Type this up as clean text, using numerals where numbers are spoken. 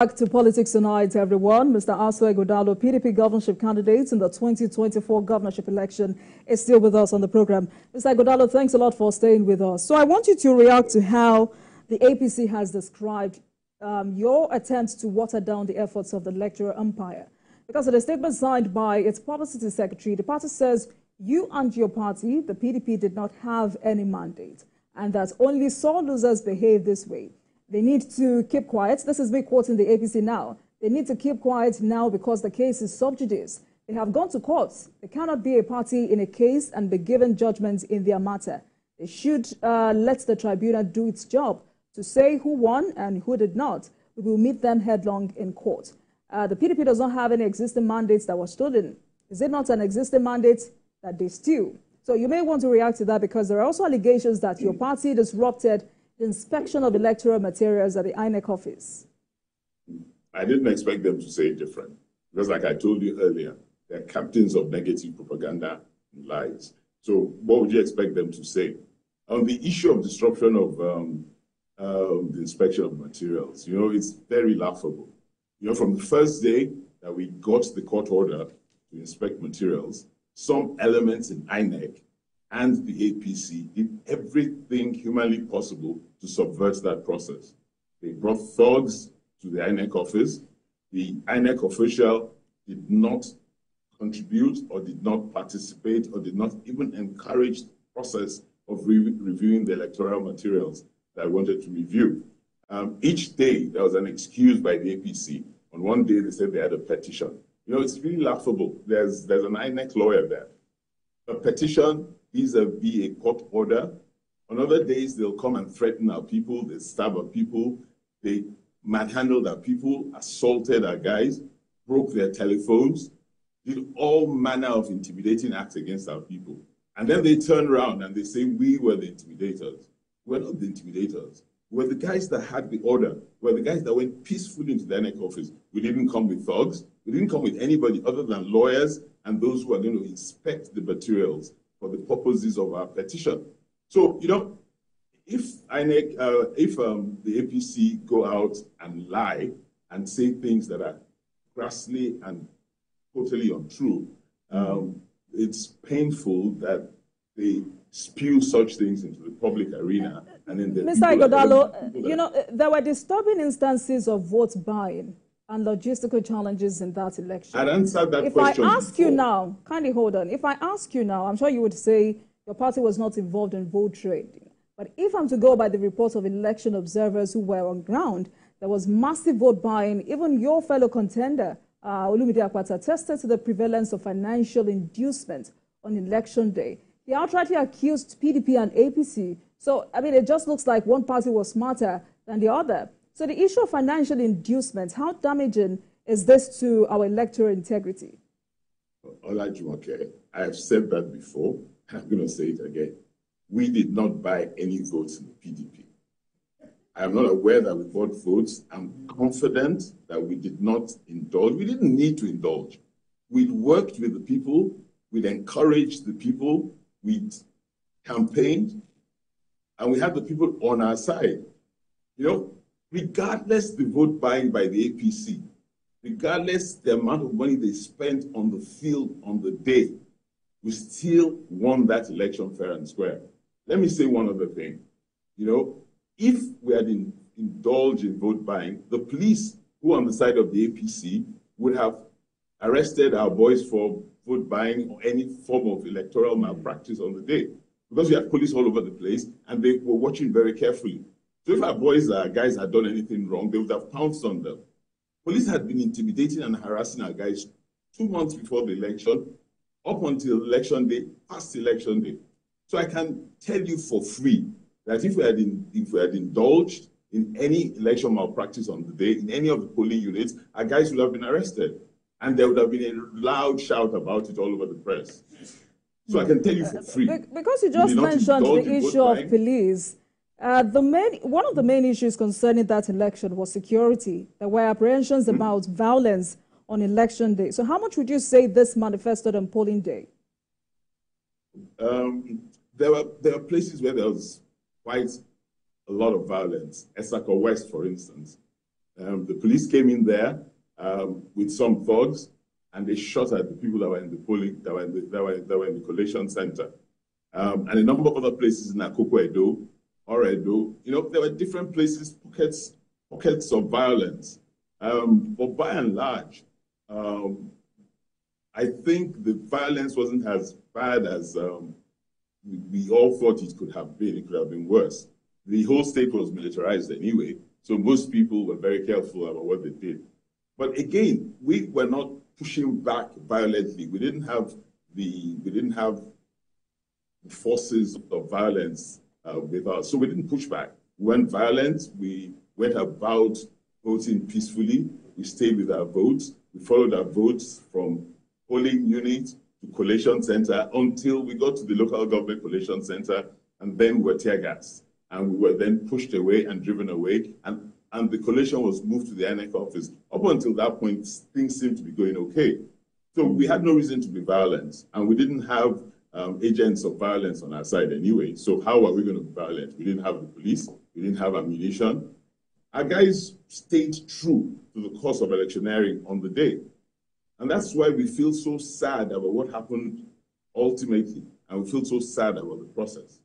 Back to politics tonight, everyone. Mr. Ighodalo, PDP governorship candidate in the 2024 governorship election, is still with us on the program. Mr. Ighodalo, thanks a lot for staying with us. So I want you to react to how the APC has described your attempts to water down the efforts of the electoral umpire. Because in a statement signed by its publicity secretary, the party says you and your party, the PDP, did not have any mandate, and that only sore losers behave this way. They need to keep quiet. This is me quoting the APC now. They need to keep quiet now because the case is sub judice. They have gone to court. They cannot be a party in a case and be given judgment in their matter. They should let the tribunal do its job to say who won and who did not. We will meet them headlong in court. The PDP does not have any existing mandates that were stolen. Is it not an existing mandate that they steal? So you may want to react to that because there are also allegations that your party disrupted the inspection of electoral materials at the INEC office. I didn't expect them to say different because, like I told you earlier, they're captains of negative propaganda and lies. So what would you expect them to say? On the issue of disruption of the inspection of materials, it's very laughable. From the first day that we got the court order to inspect materials, some elements in INEC and the APC did everything humanly possible to subvert that process. They brought thugs to the INEC office. The INEC official did not contribute or did not participate or did not even encourage the process of reviewing the electoral materials that I wanted to review. Each day, there was an excuse by the APC. On one day, they said they had a petition. It's really laughable. There's an INEC lawyer there. A petition vis-a-vis a court order. On other days, they'll come and threaten our people, they stab our people, they manhandled our people, assaulted our guys, broke their telephones, did all manner of intimidating acts against our people. And then they turn around and they say, we were the intimidators. We're not the intimidators. We're the guys that had the order. We're the guys that went peacefully into the INEC office. We didn't come with thugs. We didn't come with anybody other than lawyers and those who are going to inspect the materials for the purposes of our petition. So, if INEC, the APC go out and lie and say things that are crassly and totally untrue, it's painful that they spew such things into the public arena. And then Mr. Ighodalo, there were disturbing instances of vote buying and logistical challenges in that election. I'd answered that question. If I ask you now, kindly hold on. If I ask you now, I'm sure you would say your party was not involved in vote trading. But if I'm to go by the reports of election observers who were on ground, there was massive vote buying. Even your fellow contender, Olumide Akpata, attested to the prevalence of financial inducement on election day. He outrightly accused PDP and APC. So, it just looks like one party was smarter than the other. So the issue of financial inducement, how damaging is this to our electoral integrity? Olajumoke, I have said that before. I'm going to say it again. We did not buy any votes in the PDP. I am not aware that we bought votes. I'm confident that we did not indulge. We didn't need to indulge. We'd worked with the people. We'd encouraged the people. We'd campaigned. And we had the people on our side. Regardless the vote buying by the APC, regardless the amount of money they spent on the field on the day, we still won that election fair and square. Let me say one other thing. If we had indulged in vote buying, the police who are on the side of the APC would have arrested our boys for vote buying or any form of electoral malpractice on the day. Because we had police all over the place and they were watching very carefully. So if our guys had done anything wrong, they would have pounced on them. Police had been intimidating and harassing our guys 2 months before the election, up until election day, past election day. So I can tell you for free that if we had indulged in any election malpractice on the day, in any of the polling units, our guys would have been arrested. And there would have been a loud shout about it all over the press. So I can tell you for free. Because you just mentioned the issue of police, one of the main issues concerning that election was security. There were apprehensions about violence on election day. So how much would you say this manifested on polling day? There were places where there was quite a lot of violence. Esako West, for instance. The police came in there with some thugs, and they shot at the people that were in the polling, that were in the collation center. And a number of other places in Akoko Edo, or Edo, there were different places, pockets of violence. But by and large, I think the violence wasn't as bad as we all thought it could have been. It could have been worse. The whole state was militarized anyway, so most people were very careful about what they did. But again, we were not pushing back violently. We didn't have the forces of violence with us, so we didn't push back. We weren't violent. We went about voting peacefully. We stayed with our votes. We followed our votes from polling unit to collation center until we got to the local government collation center, and then we were tear gassed. And we were then pushed away and driven away, and the collation was moved to the INEC office. Up until that point, things seemed to be going okay. So we had no reason to be violent, and we didn't have agents of violence on our side anyway. So how are we going to be violent? We didn't have the police. We didn't have ammunition. Our guys stayed true to the course of electioneering on the day. And that's why we feel so sad about what happened ultimately, and we feel so sad about the process.